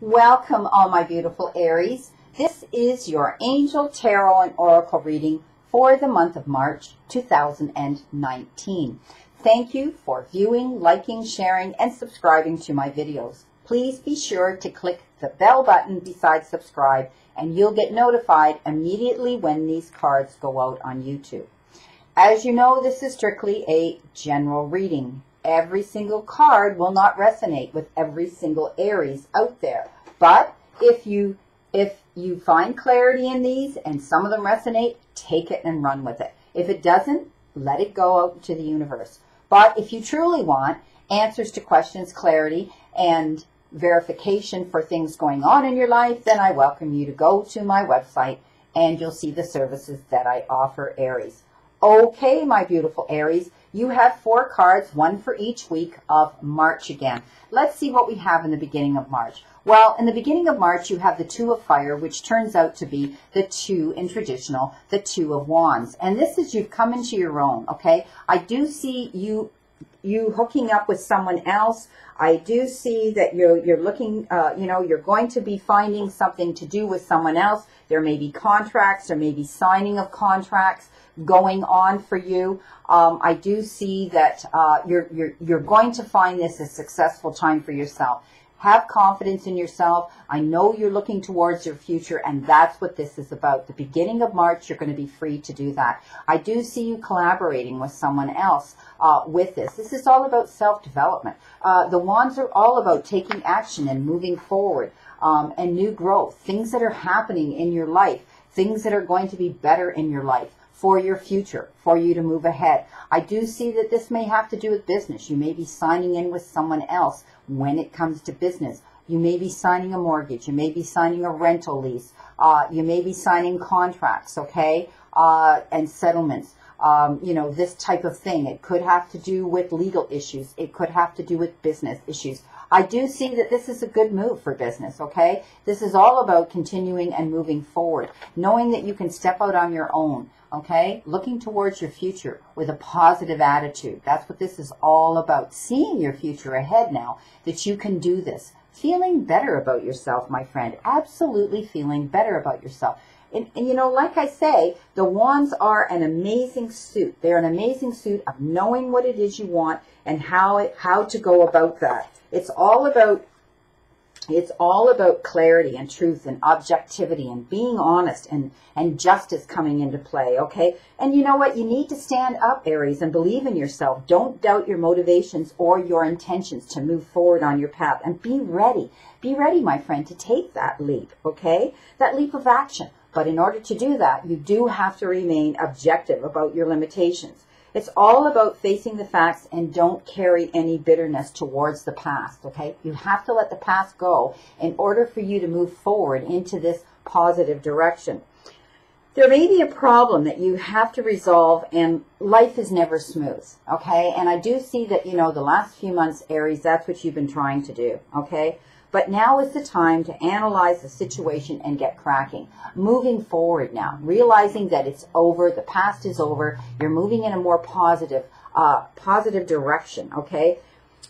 Welcome, all my beautiful Aries. This is your Angel Tarot and Oracle reading for the month of March 2019. Thank you for viewing, liking, sharing, and subscribing to my videos. Please be sure to click the bell button beside subscribe, and you'll get notified immediately when these cards go out on YouTube. As you know, this is strictly a general reading. Every single card will not resonate with every single Aries out there. But if you find clarity in these and some of them resonate, take it and run with it. If it doesn't, let it go out into the universe. But if you truly want answers to questions, clarity, and verification for things going on in your life, then I welcome you to go to my website and you'll see the services that I offer, Aries. Okay, my beautiful Aries, you have 4 cards, one for each week of March again. Let's see what we have in the beginning of March. Well, in the beginning of March, you have the 2 of Fire, which turns out to be the 2 in traditional, the 2 of Wands. And this is you've come into your own, okay? I do see you hooking up with someone else. I do see that you're looking, you're going to be finding something to do with someone else. There may be contracts, there may be signing of contracts going on for you. I do see that you're going to find this a successful time for yourself. Have confidence in yourself. I know you're looking towards your future, and that's what this is about. The beginning of March, you're going to be free to do that. I do see you collaborating with someone else with this. This is all about self-development. The Wands are all about taking action and moving forward and new growth, things that are happening in your life, things that are going to be better in your life for your future, for you to move ahead. I do see that this may have to do with business. You may be signing in with someone else when it comes to business. You may be signing a mortgage. You may be signing a rental lease. You may be signing contracts, okay, and settlements. This type of thing. It could have to do with legal issues. It could have to do with business issues. I do see that this is a good move for business, okay? This is all about continuing and moving forward, knowing that you can step out on your own, okay? Looking towards your future with a positive attitude. That's what this is all about. Seeing your future ahead now, that you can do this. Feeling better about yourself, my friend. Absolutely feeling better about yourself. And like I say, the Wands are an amazing suit. They're an amazing suit of knowing what it is you want and how to go about that. It's all about clarity and truth and objectivity and being honest and justice coming into play, okay? And you know what? You need to stand up, Aries, and believe in yourself. Don't doubt your motivations or your intentions to move forward on your path. And be ready. Be ready, my friend, to take that leap, okay? That leap of action. But in order to do that, you do have to remain objective about your limitations. It's all about facing the facts and don't carry any bitterness towards the past, okay? You have to let the past go in order for you to move forward into this positive direction. There may be a problem that you have to resolve, and life is never smooth, okay? And I do see that, the last few months, Aries, that's what you've been trying to do, okay? But now is the time to analyze the situation and get cracking. Moving forward now, realizing that it's over, the past is over, you're moving in a more positive direction, okay?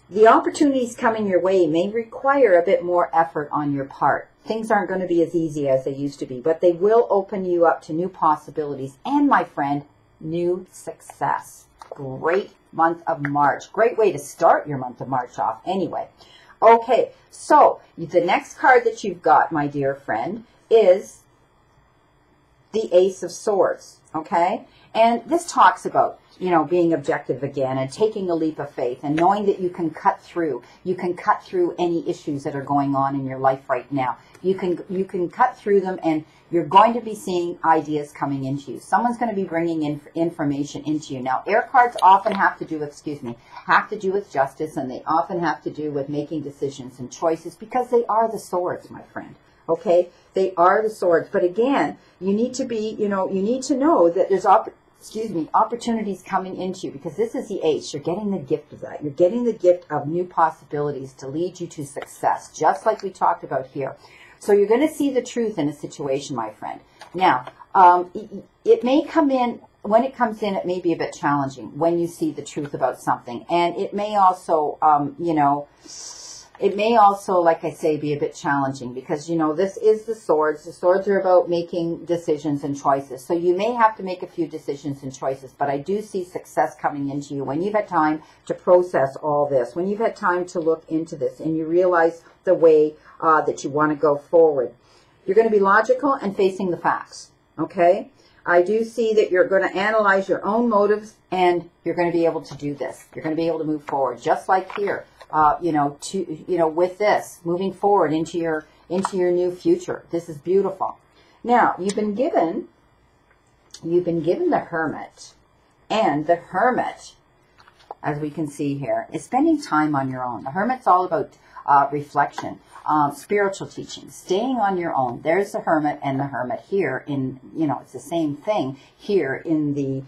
The opportunities coming your way may require a bit more effort on your part. Things aren't going to be as easy as they used to be, but they will open you up to new possibilities and, my friend, new success. Great month of March. Great way to start your month of March off anyway. Okay, so the next card that you've got, my dear friend, is the Ace of Swords, okay? And this talks about, being objective again and taking a leap of faith and knowing that you can cut through. You can cut through any issues that are going on in your life right now. You can cut through them, and you're going to be seeing ideas coming into you. Someone's going to be bringing in information into you. Now, air cards often have to do with justice, and they often have to do with making decisions and choices because they are the swords, my friend. Okay? They are the swords. But again, you need to be, you need to know that there's opportunities coming into you, because this is the Ace. You're getting the gift of that. You're getting the gift of new possibilities to lead you to success, just like we talked about here. So you're going to see the truth in a situation, my friend. Now, it may come in, when it comes in, it may be a bit challenging when you see the truth about something. And it may also, It may also, like I say, be a bit challenging because, you know, this is the swords. The swords are about making decisions and choices. So you may have to make a few decisions and choices, but I do see success coming into you when you've had time to process all this, when you've had time to look into this and you realize the way that you want to go forward. You're going to be logical and facing the facts, okay? I do see that you're going to analyze your own motives and you're going to be able to do this. You're going to be able to move forward, just like here. With this, moving forward into your new future. This is beautiful. Now, you've been given the Hermit, and the Hermit, as we can see here, is spending time on your own. The Hermit's all about reflection, spiritual teaching, staying on your own. There's the Hermit and the Hermit here in, it's the same thing here in the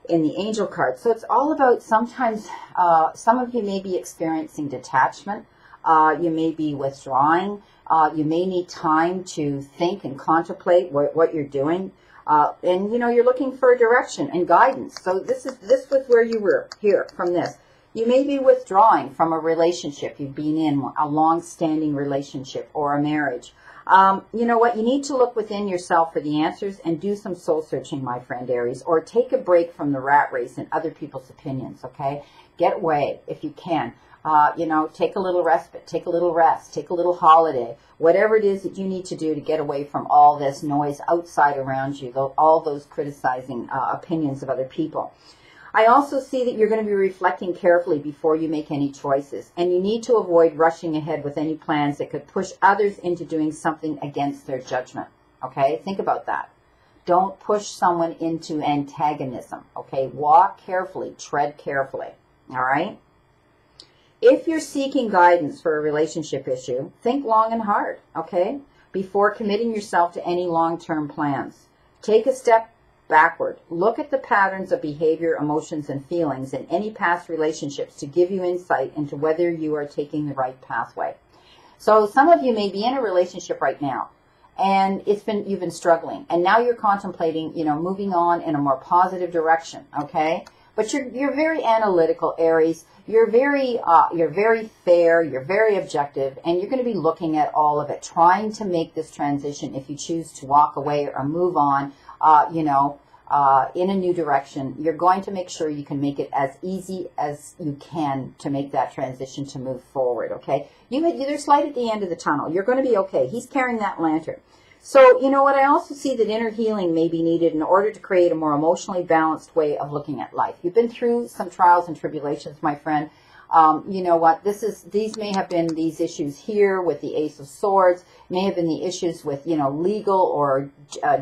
angel card. So it's all about sometimes, some of you may be experiencing detachment. You may be withdrawing. You may need time to think and contemplate what you're doing. And, you're looking for a direction and guidance. So this was where you were here from this. You may be withdrawing from a relationship you've been in, a long-standing relationship or a marriage. You know what? You need to look within yourself for the answers and do some soul searching, my friend Aries, or take a break from the rat race and other people's opinions, okay? Get away if you can. Take a little respite, take a little rest, take a little holiday, whatever it is that you need to do to get away from all this noise outside around you, all those criticizing opinions of other people. I also see that you're going to be reflecting carefully before you make any choices, and you need to avoid rushing ahead with any plans that could push others into doing something against their judgment, okay? Think about that. Don't push someone into antagonism, okay? Walk carefully, tread carefully, all right? If you're seeking guidance for a relationship issue, think long and hard, okay? Before committing yourself to any long-term plans. Take a step backward. Look at the patterns of behavior, emotions, and feelings in any past relationships to give you insight into whether you are taking the right pathway. So some of you may be in a relationship right now, and you've been struggling, and now you're contemplating, moving on in a more positive direction, okay? But you're very analytical, Aries. You're very fair. You're very objective, and you're going to be looking at all of it, trying to make this transition. If you choose to walk away or move on, in a new direction, you're going to make sure you can make it as easy as you can to make that transition to move forward, okay? There's light at the end of the tunnel. You're going to be okay. He's carrying that lantern. So, you know what? I also see that inner healing may be needed in order to create a more emotionally balanced way of looking at life. You've been through some trials and tribulations, my friend. You know what? These may have been these issues here with the Ace of Swords. May have been the issues with, legal or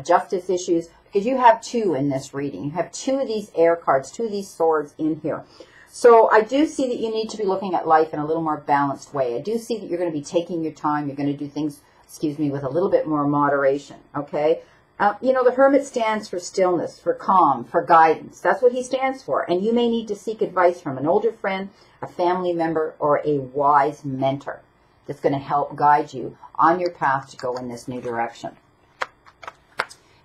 justice issues. Because you have two in this reading. You have two of these air cards, two of these swords in here. So I do see that you need to be looking at life in a little more balanced way. I do see that you're going to be taking your time. You're going to do things, with a little bit more moderation, okay? The Hermit stands for stillness, for calm, for guidance. That's what he stands for. And you may need to seek advice from an older friend, a family member, or a wise mentor that's going to help guide you on your path to go in this new direction.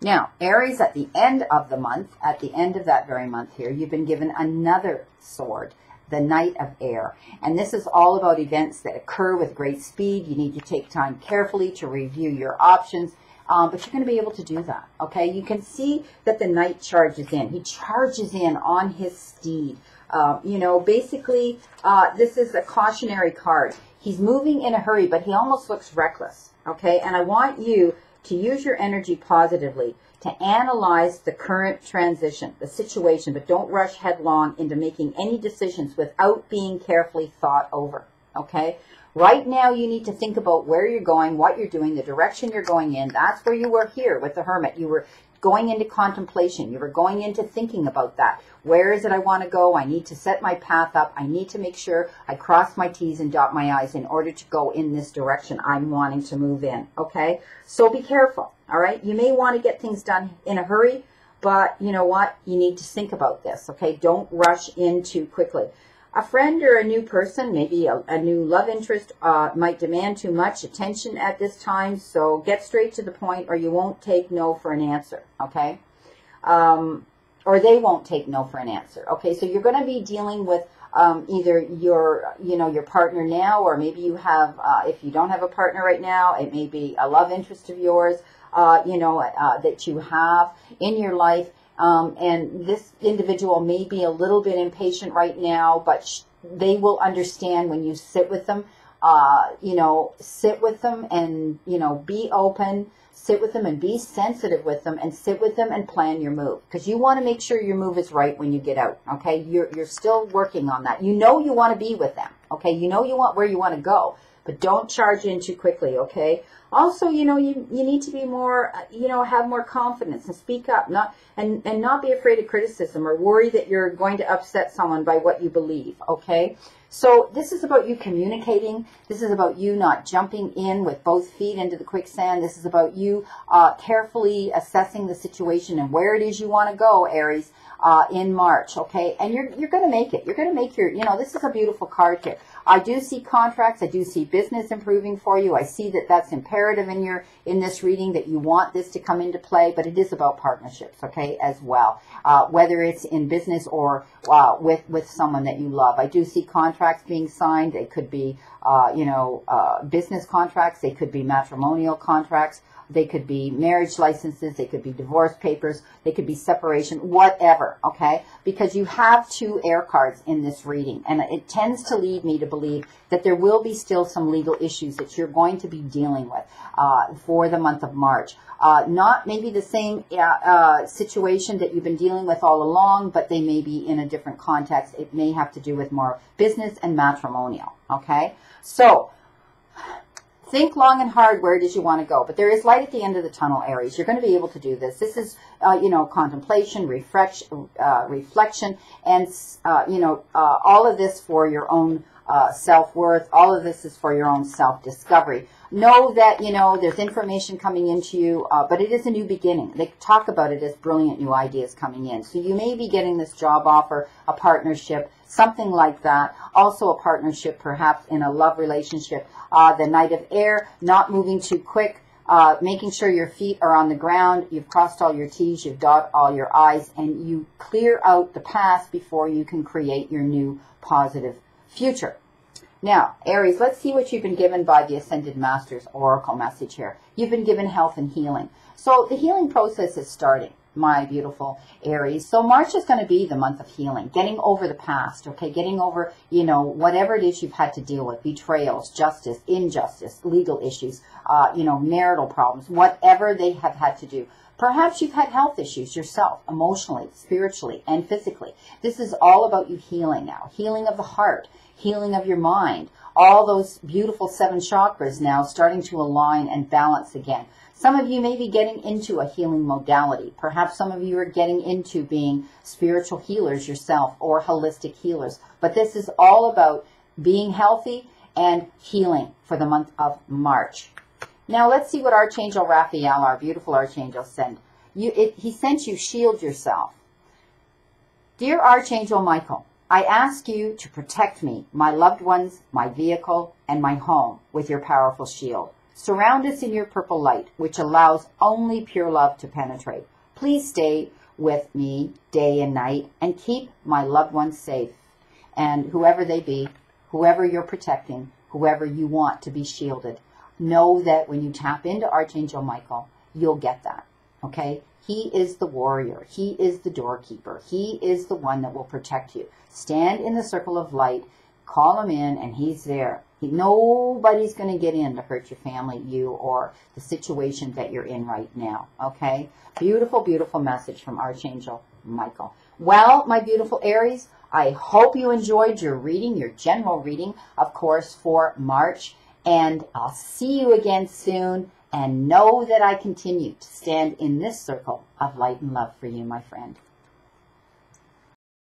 Now, Aries, at the end of the month, at the end of that very month here, you've been given another sword, the Knight of Air. And this is all about events that occur with great speed. You need to take time carefully to review your options, but you're going to be able to do that, okay? You can see that the Knight charges in. He charges in on his steed. Basically, this is a cautionary card. He's moving in a hurry, but he almost looks reckless, okay? And I want you to use your energy positively to analyze the current transition, the situation, but don't rush headlong into making any decisions without being carefully thought over, okay? Right now, you need to think about where you're going, what you're doing, the direction you're going in. That's where you were here with the Hermit. You were going into contemplation. You were going into thinking about that. Where is it I want to go? I need to set my path up. I need to make sure I cross my T's and dot my I's in order to go in this direction I'm wanting to move in, okay? So be careful, all right? You may want to get things done in a hurry, but you know what? You need to think about this, okay? Don't rush in too quickly. A friend or a new person, maybe a new love interest, might demand too much attention at this time, so get straight to the point or you won't take no for an answer, okay? Or they won't take no for an answer, okay? So you're going to be dealing with either your partner now, or maybe you have, if you don't have a partner right now, it may be a love interest of yours, that you have in your life. And this individual may be a little bit impatient right now, but they will understand when you sit with them. Sit with them and, be open, sit with them and be sensitive with them, and sit with them and plan your move. Because you want to make sure your move is right when you get out, okay? You're still working on that. You want to be with them, okay? You want where you want to go, but don't charge in too quickly, okay? Also, you need to be more, have more confidence and speak up, not be afraid of criticism or worry that you're going to upset someone by what you believe, okay? So this is about you communicating. This is about you not jumping in with both feet into the quicksand. This is about you carefully assessing the situation and where it is you want to go, Aries, in March, okay? And you're going to make it. You're going to make your, this is a beautiful card here. I do see contracts. I do see business improving for you. I see that that's imperative in this reading, that you want this to come into play, but it is about partnerships, okay, as well. Whether it's in business or with someone that you love. I do see contracts being signed. They could be, business contracts. They could be matrimonial contracts. They could be marriage licenses. They could be divorce papers. They could be separation, whatever, okay? Because you have 2 air cards in this reading. And it tends to lead me to believe that there will be still some legal issues that you're going to be dealing with for the month of March. Not maybe the same situation that you've been dealing with all along, but they may be in a different context. It may have to do with more business and matrimonial, okay? So, think long and hard where it is you want to go. But there is light at the end of the tunnel, Aries. You're going to be able to do this. This is, contemplation, reflection, and, all of this for your own self-worth. All of this is for your own self-discovery. Know that, there's information coming into you, but it is a new beginning. They talk about it as brilliant new ideas coming in. So you may be getting this job offer, a partnership, something like that. Also a partnership, perhaps in a love relationship. The Knight of Air, not moving too quick, making sure your feet are on the ground, you've crossed all your T's, you've dotted all your I's, and you clear out the past before you can create your new positive future. Now, Aries, let's see what you've been given by the Ascended Masters Oracle message here. You've been given health and healing. So the healing process is starting, my beautiful Aries. So March is going to be the month of healing, getting over the past, okay? Getting over, whatever it is you've had to deal with, betrayals, justice, injustice, legal issues, marital problems, whatever they have had to do. Perhaps you've had health issues yourself, emotionally, spiritually, and physically. This is all about you healing now. Healing of the heart, healing of your mind. All those beautiful 7 chakras now starting to align and balance again. Some of you may be getting into a healing modality. Perhaps some of you are getting into being spiritual healers yourself or holistic healers. But this is all about being healthy and healing for the month of March. Now let's see what Archangel Raphael, our beautiful Archangel, sent. He sent you, shield yourself. Dear Archangel Michael, I ask you to protect me, my loved ones, my vehicle, and my home with your powerful shield. Surround us in your purple light, which allows only pure love to penetrate. Please stay with me day and night and keep my loved ones safe. And whoever they be, whoever you're protecting, whoever you want to be shielded, know that when you tap into Archangel Michael, you'll get that, okay? He is the warrior. He is the doorkeeper. He is the one that will protect you. Stand in the circle of light, call him in, and he's there. Nobody's going to get in to hurt your family, you, or the situation that you're in right now, okay? Beautiful, beautiful message from Archangel Michael. Well, my beautiful Aries, I hope you enjoyed your reading, your general reading, of course, for March. And I'll see you again soon. And know that I continue to stand in this circle of light and love for you, my friend.